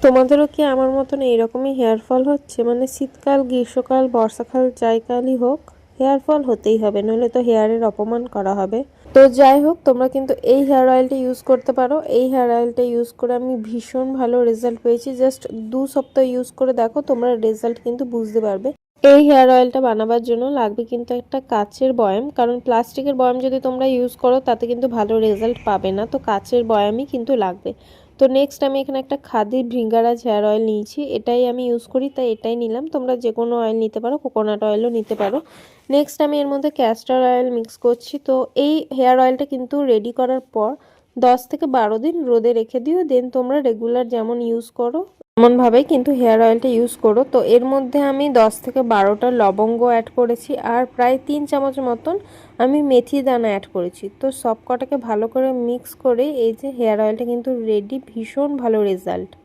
তোমাদেরও কি আমার মতন এইরকমই হেয়ার ফল হচ্ছে? মানে শীতকাল, গ্রীষ্মকাল, বর্ষাকাল যাই কালই হোক হেয়ার ফল হতেই হবে, নইলে তো হেয়ারের অপমান করা হবে। তো যাই হোক, তোমরা কিন্তু এই হেয়ার অয়েলটা ইউজ করতে পারো। এই হেয়ার অয়েলটা ইউজ করে আমি ভীষণ ভালো রেজাল্ট পেয়েছি। জাস্ট 2 সপ্তাহ ইউজ করে দেখো, তোমরা রেজাল্ট কিন্তু বুঝতে পারবে। এই হেয়ার অয়েলটা বানাবার জন্য লাগবে কিন্তু একটা কাচের বয়াম, কারণ প্লাস্টিকের বয়াম যদি তোমরা ইউজ করো তাতে কিন্তু ভালো রেজাল্ট পাবে না, তো কাচের বয়ামই কিন্তু লাগবে। তো নেক্সট আমি এখানে একটা খাদি ভৃঙ্গারাজ হেয়ার অয়েল নিয়েছি, এটাই আমি ইউজ করি তাই এটাই নিলাম। তোমরা যে কোনো অয়েল নিতে পারো, কোকোনাট অয়েলও নিতে পারো। নেক্সট আমি এর মধ্যে ক্যাস্টর অয়েল মিক্স করছি। তো এই হেয়ার অয়েলটা কিন্তু রেডি করার পর 10 থেকে 12 দিন রোদে রেখে দিও, দেন তোমরা রেগুলার যেমন ইউজ করো এমনভাবেই কিন্তু হেয়ার অয়েলটা ইউজ করো। তো এর মধ্যে আমি 10 থেকে 12টা লবঙ্গ অ্যাড করেছি, আর প্রায় 3 চামচ মতন আমি মেথি দানা অ্যাড করেছি। তো সব কটাকে ভালো করে মিক্স করে এই যে হেয়ার অয়েলটা কিন্তু রেডি, ভীষণ ভালো রেজাল্ট।